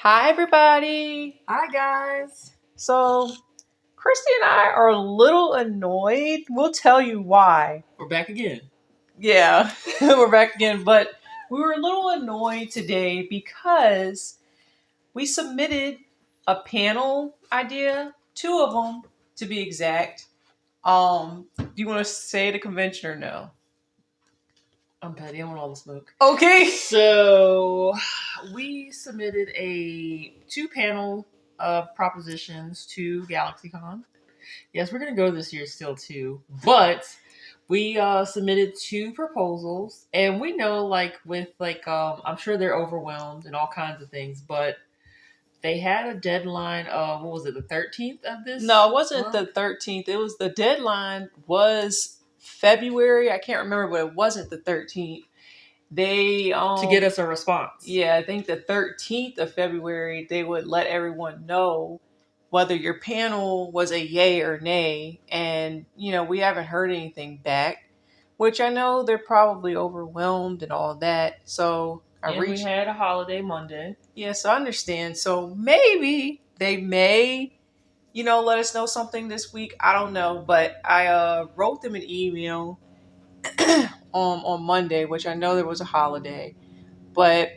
Hi, everybody. Hi, guys. So, Christy and I are a little annoyed. We'll tell you why. We're back again. Yeah, we're back again. But we were a little annoyed today because we submitted a panel idea, two of them to be exact. Do you want to say the convention or no? I'm petty. I want all the smoke. Okay. So, we submitted a 2-panel of propositions to GalaxyCon. Yes, we're going to go this year still, too. But we submitted 2 proposals. And we know, I'm sure they're overwhelmed and all kinds of things. But they had a deadline of, what was it, the 13th of this? No, it wasn't the 13th. It was the deadline was February. I can't remember, but it wasn't the 13th. They to get us a response. Yeah, I think the 13th of February they would let everyone know whether your panel was a yay or nay, and we haven't heard anything back, which I know they're probably overwhelmed and all that. So we had a holiday Monday. Yes, I understand. So maybe they may let us know something this week. I don't know, but I wrote them an email on Monday, which I know there was a holiday, but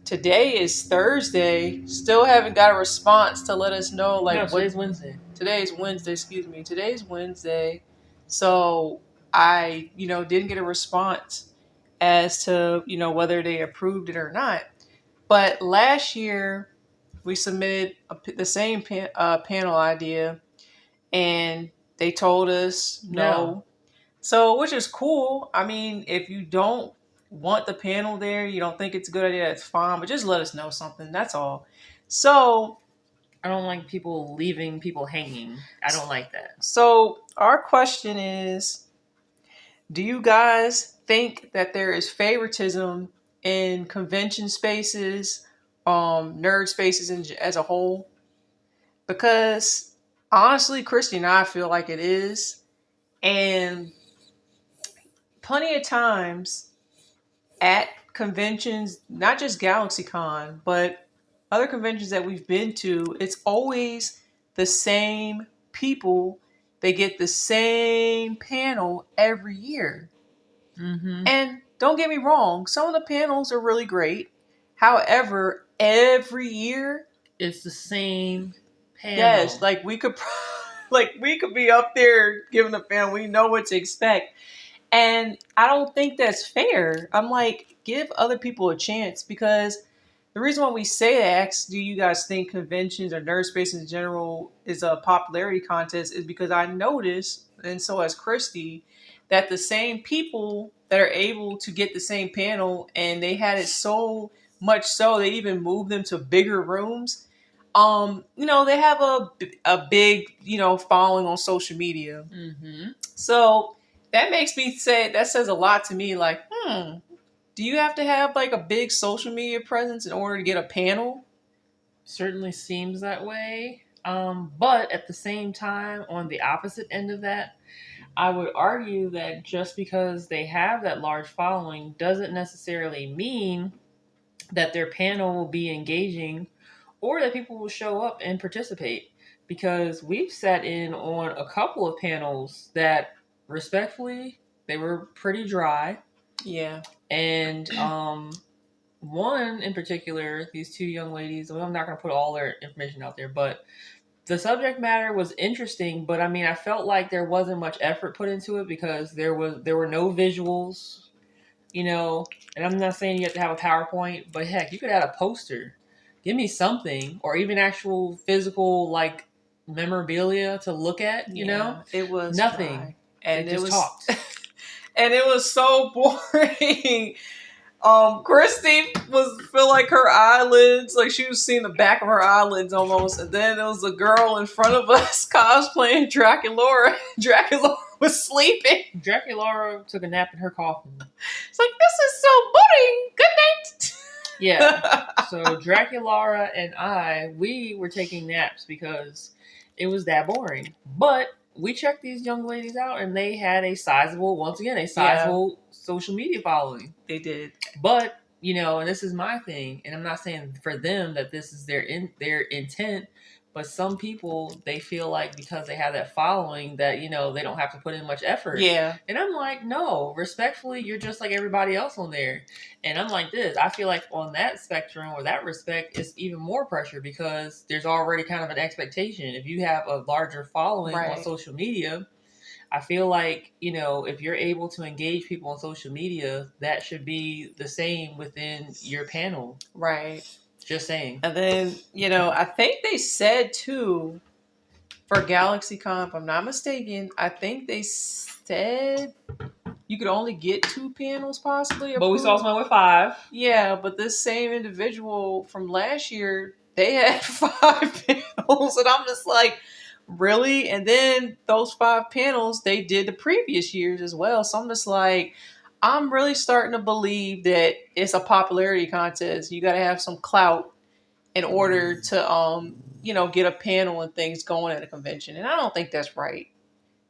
today is Thursday. Still haven't got a response to let us know. Today's Wednesday. Today's Wednesday. Excuse me. Today's Wednesday. So I didn't get a response as to whether they approved it or not. But last year we submitted the same panel idea, and they told us no. So, which is cool. I mean, if you don't want the panel there, you don't think it's a good idea, that's fine. But just let us know something. That's all. So, I don't like people leaving people hanging. I don't like that. So, our question is, do you guys think that there is favoritism in convention spaces, nerd spaces as a whole? Because honestly, Christy and I feel like it is. And plenty of times at conventions, not just GalaxyCon, but other conventions that we've been to, it's always the same people. They get the same panel every year. Mm-hmm. And don't get me wrong, some of the panels are really great. However, every year it's the same panel. Yes, we could be up there giving a panel. We know what to expect. And I don't think that's fair. I'm like, give other people a chance, because the reason why we say that, do you guys think conventions or nerd spaces in general is a popularity contest, is because I noticed, and so has Christy, that the same people that are able to get the same panel, and they had it so much so they even moved them to bigger rooms. They have a big, following on social media. Mm-hmm. So that makes me say, that says a lot to me. Like, do you have to have a big social media presence in order to get a panel? Certainly seems that way. But at the same time, on the opposite end of that, I would argue that just because they have that large following doesn't necessarily mean that their panel will be engaging or that people will show up and participate. Because we've sat in on a couple of panels that, respectfully, they were pretty dry. Yeah. And one in particular, these 2 young ladies, I'm not going to put all their information out there, but the subject matter was interesting. But I mean, I felt like there wasn't much effort put into it because there were no visuals, and I'm not saying you have to have a PowerPoint, but heck, you could add a poster. Give me something, or even actual physical memorabilia to look at. It was nothing, dry. And it just talked, and it was so boring. Christy feel like her eyelids, she was seeing the back of her eyelids almost, and then there was a girl in front of us cosplaying Draculaura. Draculaura was sleeping. Draculaura took a nap in her coffin. It's like, this is so boring. Good night. Yeah. So Draculaura and we were taking naps because it was that boring. But we checked these young ladies out, and they had a sizable social media following. They did. But and this is my thing, and I'm not saying for them that this is their intent, but some people, they feel like because they have that following that they don't have to put in much effort. Yeah. And I'm like, no, respectfully, you're just like everybody else on there. And I'm like this. I feel like on that spectrum or that respect, it's even more pressure because there's already kind of an expectation. If you have a larger following on Right. social media, I feel like, if you're able to engage people on social media, that should be the same within your panel. Right. Just saying. And then, I think they said too for GalaxyCon, if I'm not mistaken, I think they said you could only get 2 panels possibly approved. But we saw someone with 5. Yeah, but this same individual from last year, they had 5 panels, and I'm just like, really? And then those 5 panels they did the previous years as well. So I'm just like, I'm really starting to believe that it's a popularity contest. You got to have some clout in order to get a panel and things going at a convention. And I don't think that's right.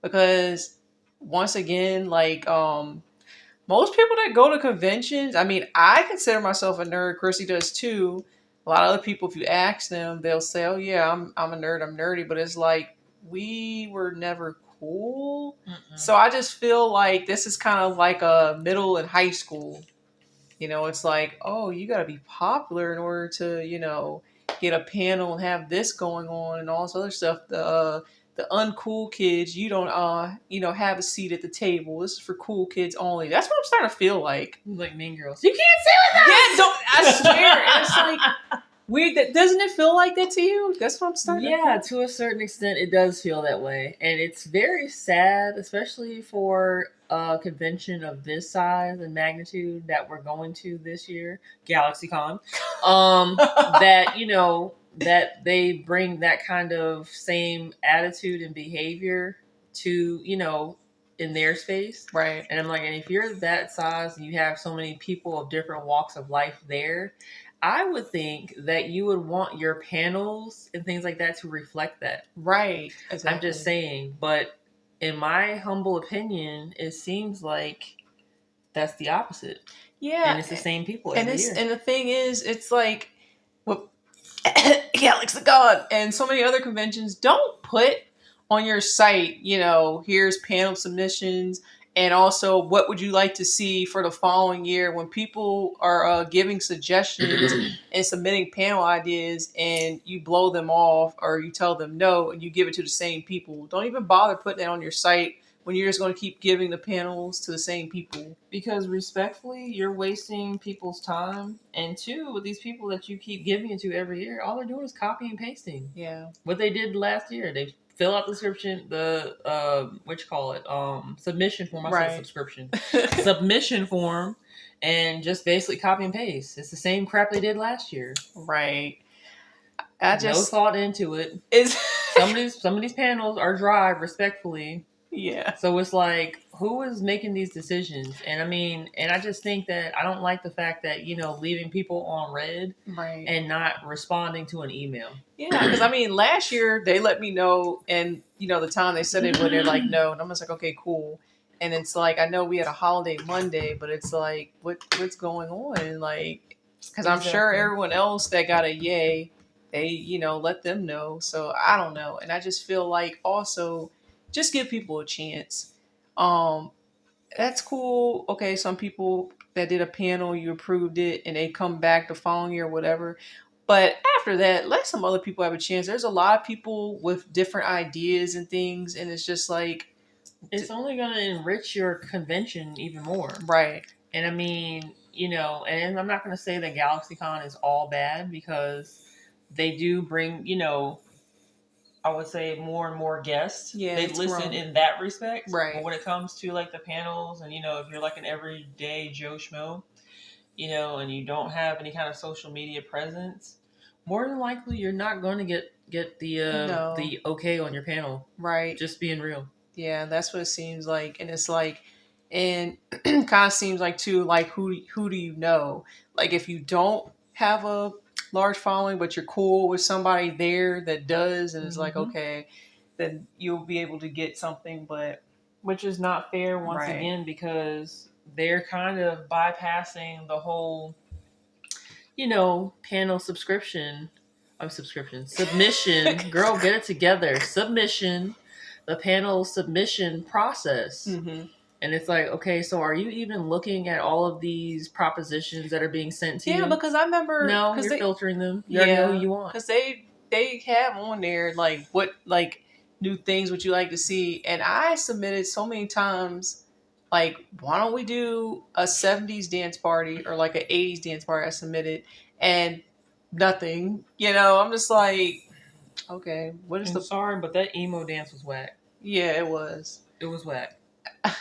Because once again, like most people that go to conventions, I mean, I consider myself a nerd. Chrissy does too. A lot of other people, if you ask them, they'll say, "Oh yeah, I'm a nerd. I'm nerdy." But it's like we were never cool. Mm-mm. So I just feel like this is kind of like a middle and high school. It's like, oh, you got to be popular in order to, get a panel and have this going on and all this other stuff. The uncool kids, you don't, have a seat at the table. This is for cool kids only. That's what I'm starting to feel like. Like Mean Girls. You can't sit with us. Yeah, don't. I swear. And it's like weird. Doesn't it feel like that to you? That's what I'm starting. Yeah, to a certain extent, it does feel that way, and it's very sad, especially for a convention of this size and magnitude that we're going to this year, GalaxyCon. That that they bring that kind of same attitude and behavior to in their space, Right. and I'm like, and if you're that size and you have so many people of different walks of life there, I would think that you would want your panels and things like that to reflect that. Right. Exactly. I'm just saying, but in my humble opinion, it seems like that's the opposite. Yeah. And it's the same people and every year. And the thing is, it's like, well, GalaxyCon and so many other conventions don't put on your site, here's panel submissions and also what would you like to see for the following year when people are giving suggestions and submitting panel ideas and you blow them off or you tell them no and you give it to the same people. Don't even bother putting that on your site when you're just going to keep giving the panels to the same people. Because respectfully, you're wasting people's time. And two, with these people that you keep giving it to every year, all they're doing is copying and pasting. Yeah. What they did last year, they fill out the description, submission form. I said subscription. Submission form, and just basically copy and paste. It's the same crap they did last year. Right. No thought into it. Some of these panels are dry, respectfully. Yeah. So it's like, who is making these decisions? And I mean, and I just think that I don't like the fact that, leaving people on red right. and not responding to an email. Yeah, because I mean, last year they let me know, and the time they said it would, they're like, no, and I'm just like, okay, cool. And it's like, I know we had a holiday Monday, but it's like, what's going on? Like, because I'm sure everyone else that got a yay, they let them know. So I don't know, and I just feel like also just give people a chance. That's cool. Okay, some people that did a panel, you approved it, and they come back the following year or whatever. But after that, let some other people have a chance. There's a lot of people with different ideas and things, and it's just like it's only going to enrich your convention even more. Right. And I mean, and I'm not going to say that GalaxyCon is all bad because they do bring, I would say more and more guests. Yeah, they listen in that respect. Right. But when it comes to like the panels and, if you're like an everyday Joe Schmo, and you don't have any kind of social media presence, more than likely you're not going to get the okay on your panel. Right. Just being real. Yeah, that's what it seems like. And it's like, and kind of seems like too, like who do you know? Like if you don't have a large following, but you're cool with somebody there that does, and it's like, okay, then you'll be able to get something, but which is not fair once again, because they're kind of bypassing the whole panel submission. Girl, get it together. Submission, the panel submission process. Mm-hmm. And it's like, okay, so are you even looking at all of these propositions that are being sent to Yeah, you? because I remember No, because you're they filtering them. You already know who you want. because they have on there like what like new things would you like to see, and I submitted so many times like why don't we do a 70s dance party or like an 80s dance party. I submitted and nothing. I'm just like okay, what is I'm the sorry, but that emo dance was whack. yeah it was It was whack. I,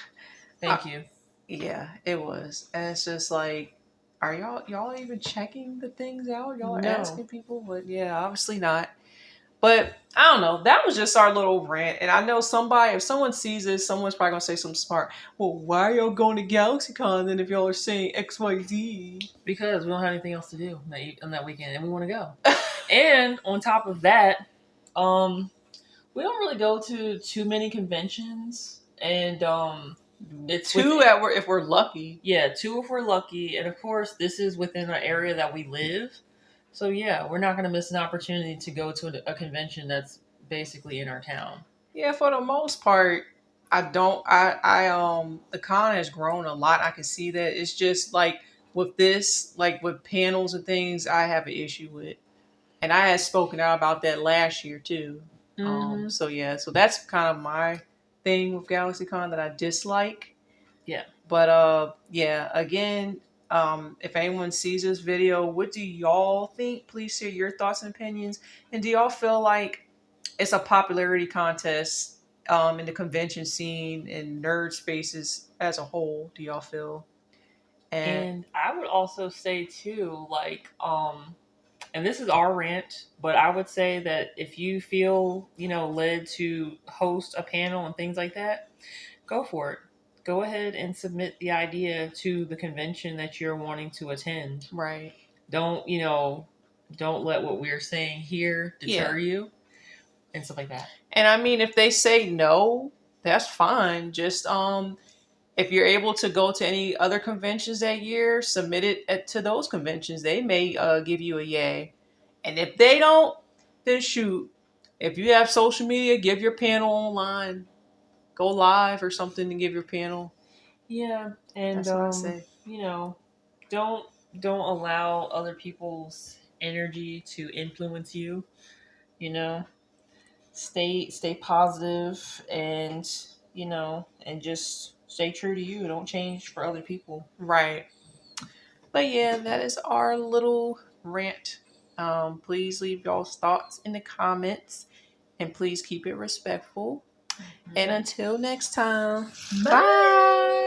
Thank you. yeah it was, and it's just like are y'all even checking the things out? Y'all are No. asking people, but yeah, obviously not. But I don't know. That was just our little rant. And I know if someone sees this, someone's probably going to say something smart. Well, why are y'all going to GalaxyCon then if y'all are saying XYZ? Because we don't have anything else to do on that weekend and we want to go. And on top of that, we don't really go to too many conventions. And it's two if we're lucky. Yeah, two if we're lucky. And of course, this is within an area that we live. So yeah, we're not going to miss an opportunity to go to a convention that's basically in our town. Yeah, for the most part, I don't. The con has grown a lot. I can see that. It's just like with this, like with panels and things, I have an issue with. And I had spoken out about that last year too. Mm-hmm. So yeah, so that's kind of my thing with GalaxyCon that I dislike. Yeah. But yeah, again, if anyone sees this video, what do y'all think? Please share your thoughts and opinions. And do y'all feel like it's a popularity contest in the convention scene and nerd spaces as a whole? Do y'all feel? And I would also say too, like, and this is our rant, but I would say that if you feel, led to host a panel and things like that, go for it. Go ahead and submit the idea to the convention that you're wanting to attend. Right. Don't let what we're saying here deter you and stuff like that. And I mean, if they say no, that's fine. Just if you're able to go to any other conventions that year, submit it to those conventions. They may give you a yay. And if they don't, then shoot. If you have social media, give your panel online. Go live or something to give your panel. Yeah, and That's what I say. Don't allow other people's energy to influence you. You know, stay positive and and just stay true to you. Don't change for other people. Right. But yeah, that is our little rant. Please leave y'all's thoughts in the comments and please keep it respectful. And until next time, bye.